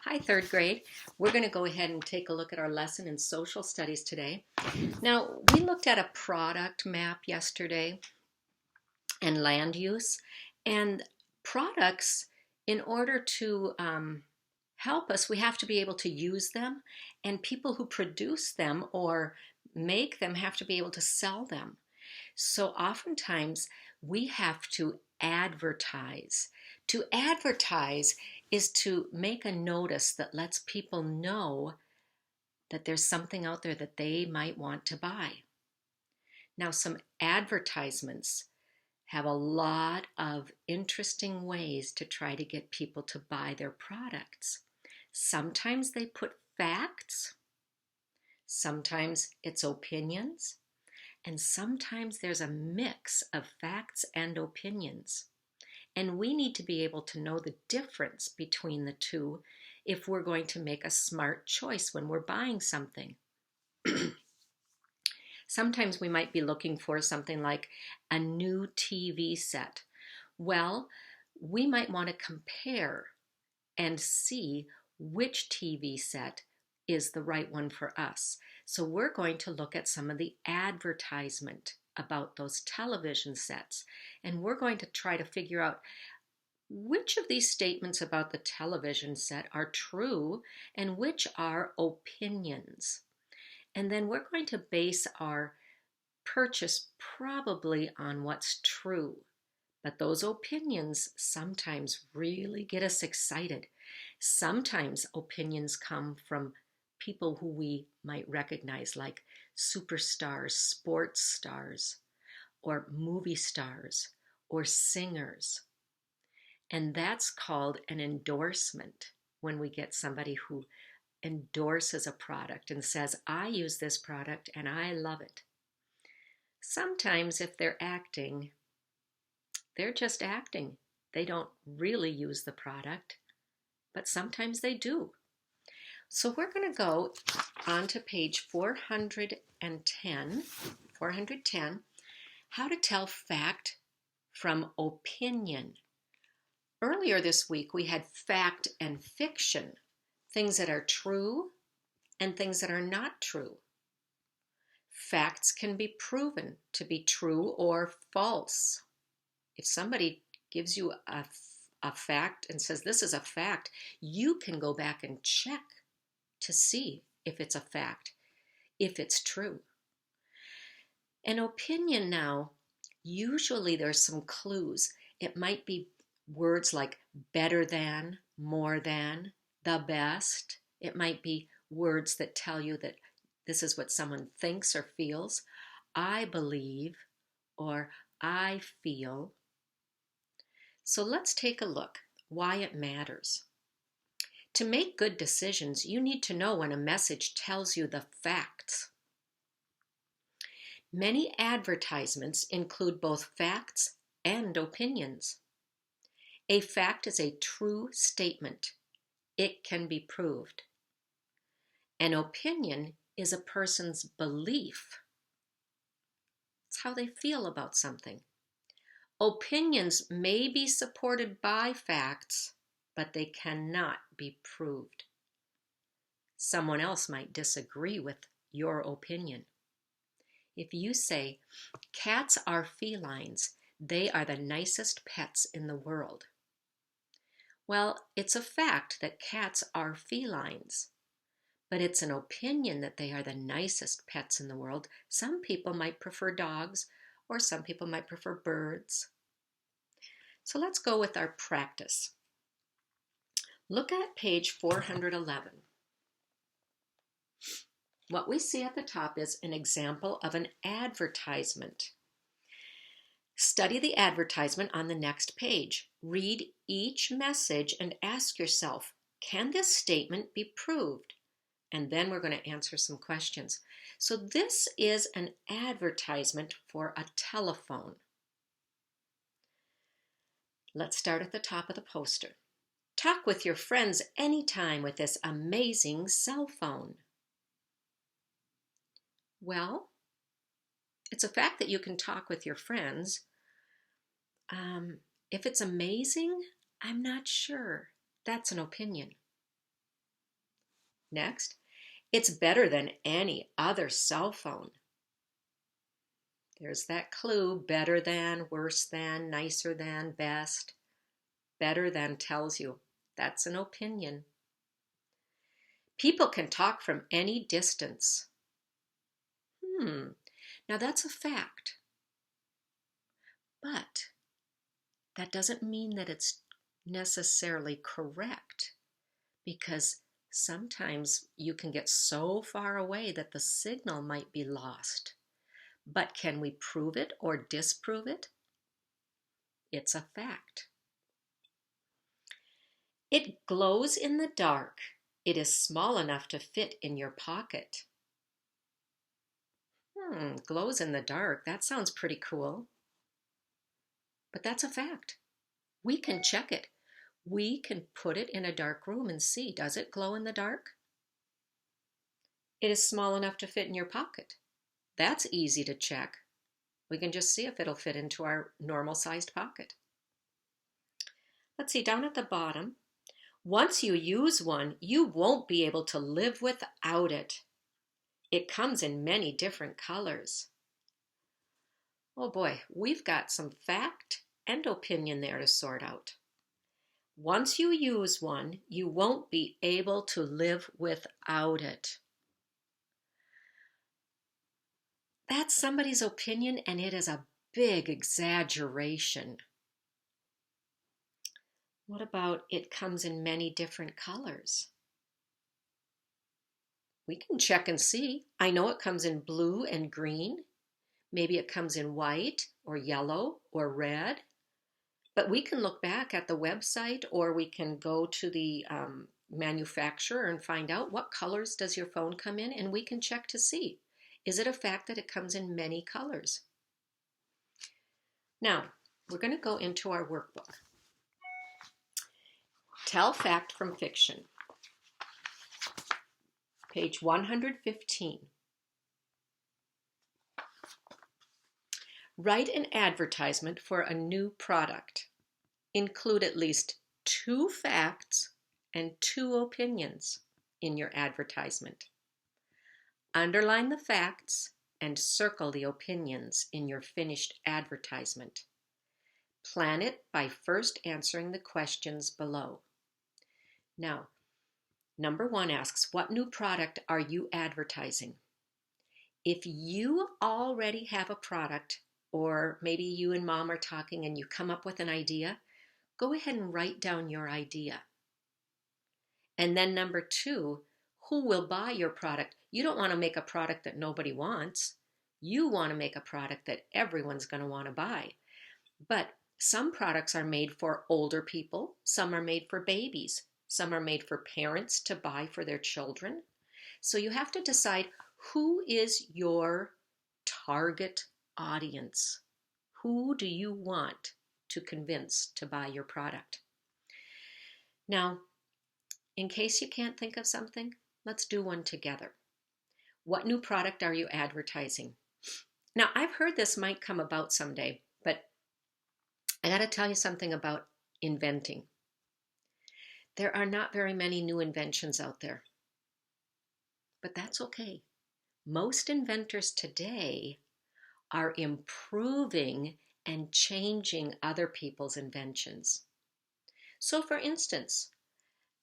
Hi, third grade. We're going to go ahead and take a look at our lesson in social studies today. Now, we looked at a product map yesterday and land use. And products, in order to help us, we have to be able to use them. And people who produce them or make them have to be able to sell them. So oftentimes we have to advertise. To advertise is to make a notice that lets people know that there's something out there that they might want to buy. Now, some advertisements have a lot of interesting ways to try to get people to buy their products. Sometimes they put facts, sometimes it's opinions, and sometimes there's a mix of facts and opinions. And we need to be able to know the difference between the two if we're going to make a smart choice when we're buying something. Sometimes we might be looking for something like a new TV set. Well, we might want to compare and see which TV set is the right one for us. So we're going to look at some of the advertisement about those television sets, and we're going to try to figure out which of these statements about the television set are true and which are opinions. And then we're going to base our purchase probably on what's true. But those opinions sometimes really get us excited. Sometimes opinions come from people who we might recognize, like superstars, sports stars, or movie stars, or singers. And that's called an endorsement when we get somebody who endorses a product and says, I use this product and I love it. Sometimes if they're acting, they're just acting. They don't really use the product, but sometimes they do. So we're going to go on to page 410, how to tell fact from opinion. Earlier this week, we had fact and fiction, things that are true and things that are not true. Facts can be proven to be true or false. If somebody gives you a fact and says this is a fact, you can go back and check to see if it's a fact, if it's true. An opinion now, usually there's some clues. It might be words like better than, more than, the best. It might be words that tell you that this is what someone thinks or feels. I believe, or I feel. So let's take a look why it matters. To make good decisions, you need to know when a message tells you the facts. Many advertisements include both facts and opinions. A fact is a true statement. It can be proved. An opinion is a person's belief. It's how they feel about something. Opinions may be supported by facts, but they cannot be proved. Someone else might disagree with your opinion. If you say, cats are felines, they are the nicest pets in the world. Well, it's a fact that cats are felines, but it's an opinion that they are the nicest pets in the world. Some people might prefer dogs, or some people might prefer birds. So let's go with our practice. Look at page 411. What we see at the top is an example of an advertisement. Study the advertisement on the next page. Read each message and ask yourself, can this statement be proved? And then we're going to answer some questions. So this is an advertisement for a telephone. Let's start at the top of the poster. Talk with your friends anytime with this amazing cell phone. Well, it's a fact that you can talk with your friends. If it's amazing, I'm not sure. That's an opinion. Next, it's better than any other cell phone. There's that clue, better than, worse than, nicer than, best. Better than tells you that's an opinion. People can talk from any distance. Now that's a fact. But that doesn't mean that it's necessarily correct, because sometimes you can get so far away that the signal might be lost. But can we prove it or disprove it? It's a fact. It glows in the dark. It is small enough to fit in your pocket. Glows in the dark. That sounds pretty cool. But that's a fact. We can check it. We can put it in a dark room and see, does it glow in the dark? It is small enough to fit in your pocket. That's easy to check. We can just see if it'll fit into our normal sized pocket. Let's see, down at the bottom, once you use one, you won't be able to live without it. It comes in many different colors. Oh boy, we've got some fact and opinion there to sort out. Once you use one, you won't be able to live without it. That's somebody's opinion, and it is a big exaggeration. What about it comes in many different colors? We can check and see. I know it comes in blue and green. Maybe it comes in white or yellow or red. But we can look back at the website, or we can go to the manufacturer and find out what colors does your phone come in, and we can check to see. Is it a fact that it comes in many colors? Now, we're going to go into our workbook. Tell fact from fiction. Page 115. Write an advertisement for a new product. Include at least 2 facts and 2 opinions in your advertisement. Underline the facts and circle the opinions in your finished advertisement. Plan it by first answering the questions below. Now, number 1 asks, what new product are you advertising? If you already have a product, or maybe you and mom are talking and you come up with an idea, go ahead and write down your idea. And then number 2, who will buy your product? You don't want to make a product that nobody wants. You want to make a product that everyone's going to want to buy. But some products are made for older people. Some are made for babies. Some are made for parents to buy for their children. So you have to decide, who is your target audience? Who do you want to convince to buy your product? Now, in case you can't think of something, let's do one together. What new product are you advertising? Now, I've heard this might come about someday, but I got to tell you something about inventing. There are not very many new inventions out there, but that's okay. Most inventors today are improving and changing other people's inventions. So for instance,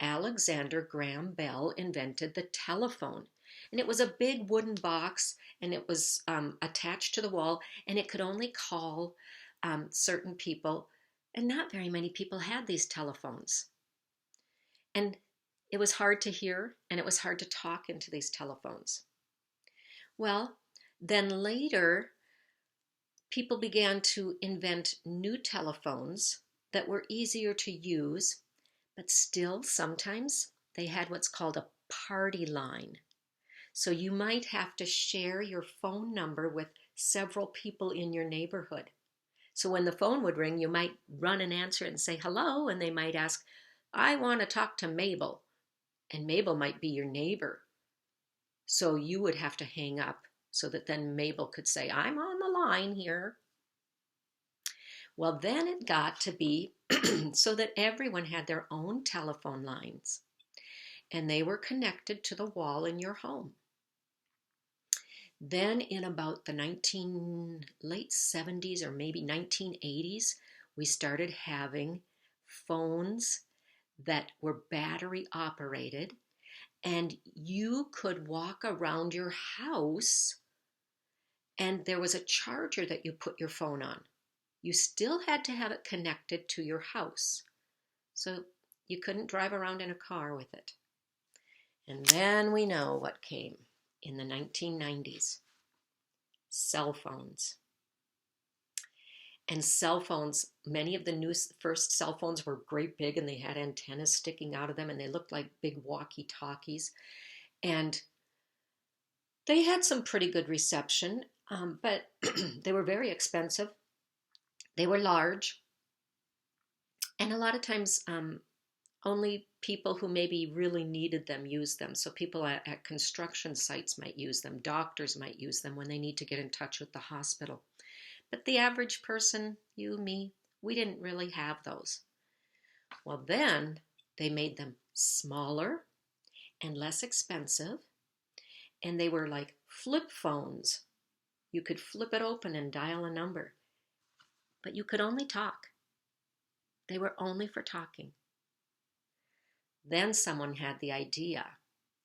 Alexander Graham Bell invented the telephone, and it was a big wooden box, and it was attached to the wall, and it could only call certain people, and not very many people had these telephones. And it was hard to hear, and it was hard to talk into these telephones. Well, then later, people began to invent new telephones that were easier to use, but still sometimes they had what's called a party line. So you might have to share your phone number with several people in your neighborhood. So when the phone would ring, you might run and answer it and say hello, and they might ask, I want to talk to Mabel. And Mabel might be your neighbor. So you would have to hang up so that then Mabel could say, I'm on the line here. Well, then it got to be so that everyone had their own telephone lines. and they were connected to the wall in your home. Then in about the late 70s or maybe 1980s, we started having phones that were battery operated, and you could walk around your house and there was a charger that you put your phone on. You still had to have it connected to your house. So you couldn't drive around in a car with it. And then we know what came in the 1990s. Cell phones. And cell phones, many of the first cell phones were great big and they had antennas sticking out of them and they looked like big walkie-talkies. And they had some pretty good reception, but they were very expensive. They were large. And a lot of times only people who maybe really needed them used them. So people at construction sites might use them. Doctors might use them when they need to get in touch with the hospital. But the average person, you, me, we didn't really have those. Well, then they made them smaller and less expensive. And they were like flip phones. You could flip it open and dial a number. But you could only talk. They were only for talking. Then someone had the idea.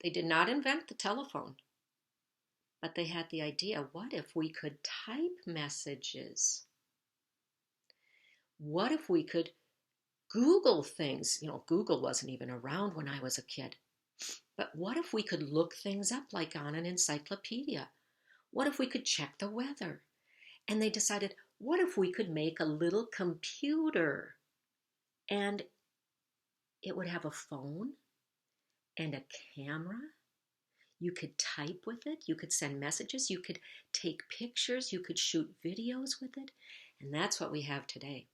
They did not invent the telephone, but they had the idea, what if we could type messages? What if we could Google things? You know, Google wasn't even around when I was a kid. But what if we could look things up like on an encyclopedia? What if we could check the weather? And they decided, what if we could make a little computer? And it would have a phone and a camera. You could type with it. You could send messages. You could take pictures. You could shoot videos with it. And that's what we have today.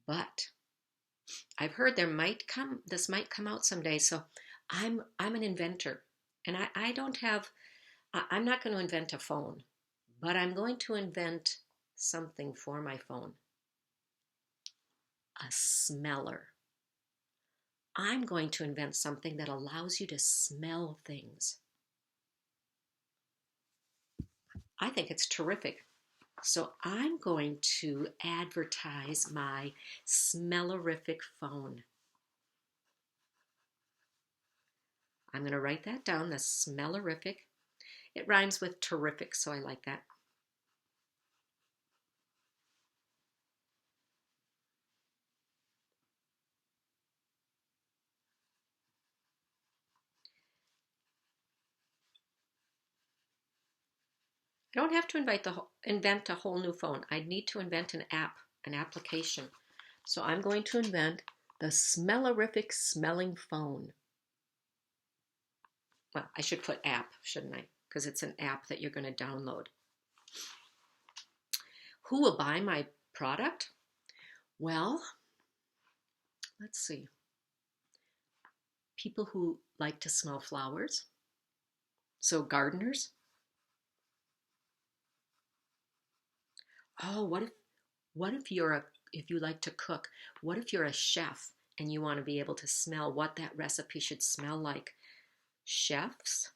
But I've heard this might come out someday. So I'm an inventor. And I'm not going to invent a phone, but I'm going to invent something for my phone. A smeller. I'm going to invent something that allows you to smell things. I think it's terrific. So I'm going to advertise my smellerific phone. I'm going to write that down, the smellerific. It rhymes with terrific, so I like that. I don't have to invent a whole new phone. I need to invent an app, an application. So I'm going to invent the smellerific smelling phone. Well, I should put app, shouldn't I? Because it's an app that you're going to download. Who will buy my product? Well, let's see. People who like to smell flowers. So gardeners. Oh, what if if you like to cook? What if you're a chef and you want to be able to smell what that recipe should smell like? Chefs.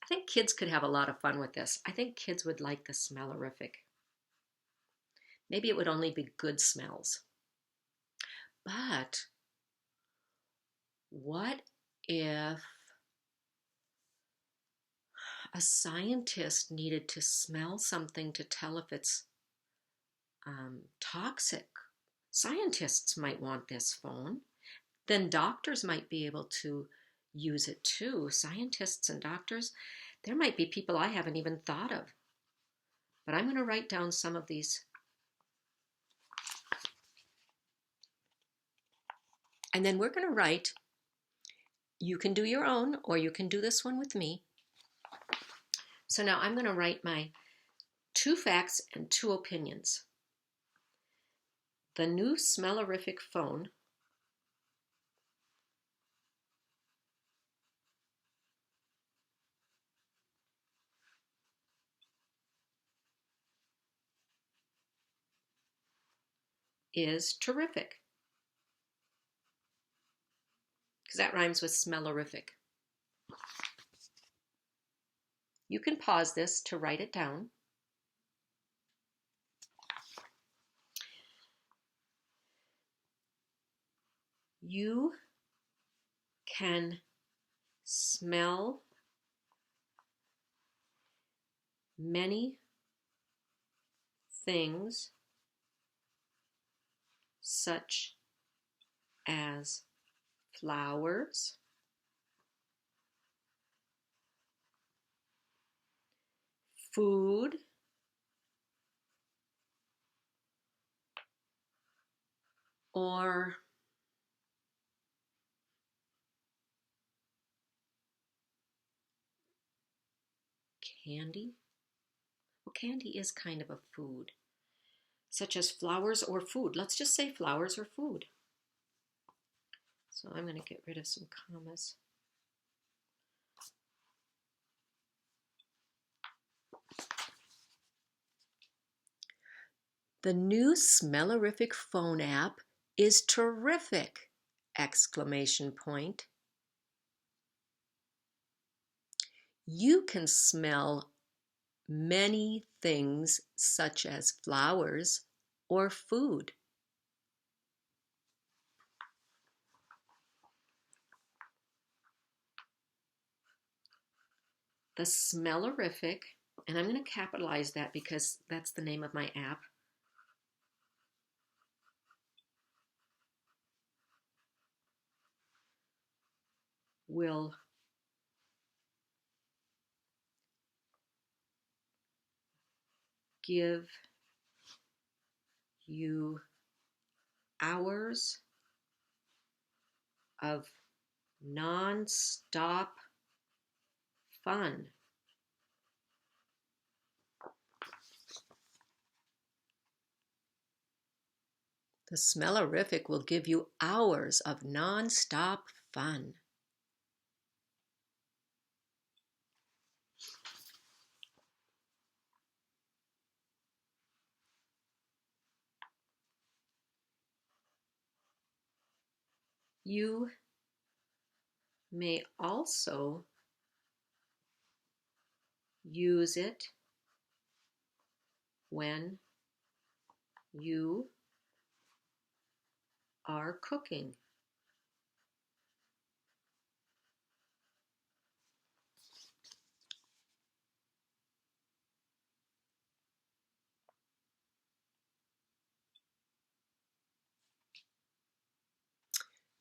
I think kids could have a lot of fun with this. I think kids would like the smellerific. Maybe it would only be good smells. But what if a scientist needed to smell something to tell if it's toxic? Scientists might want this phone. Then doctors might be able to use it too. Scientists and doctors, there might be people I haven't even thought of. But I'm going to write down some of these. And then we're going to write, you can do your own, or you can do this one with me. So now I'm going to write my 2 facts and 2 opinions. The new smellerific phone is terrific. because that rhymes with smellerific. You can pause this to write it down. You can smell many things such as flowers, food, or candy. Well, candy is kind of a food, such as flowers or food. Let's just say flowers or food. So I'm going to get rid of some commas. The new smellerific phone app is terrific! Exclamation point. You can smell many things such as flowers or food. The smellerific, and I'm going to capitalize that because that's the name of my app, will give you hours of non-stop fun. The smellerific will give you hours of non-stop fun. You may also use it when you are cooking.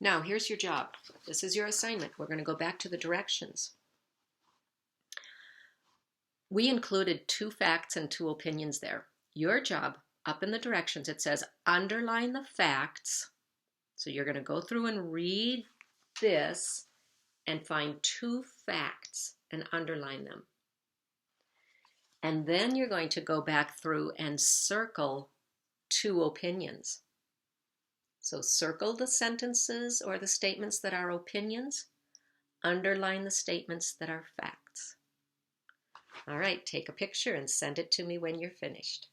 Now, here's your job. This is your assignment. We're going to go back to the directions. We included 2 facts and 2 opinions there. Your job, up in the directions, it says underline the facts. So you're going to go through and read this and find 2 facts and underline them. And then you're going to go back through and circle 2 opinions. So circle the sentences or the statements that are opinions, underline the statements that are facts. All right, take a picture and send it to me when you're finished.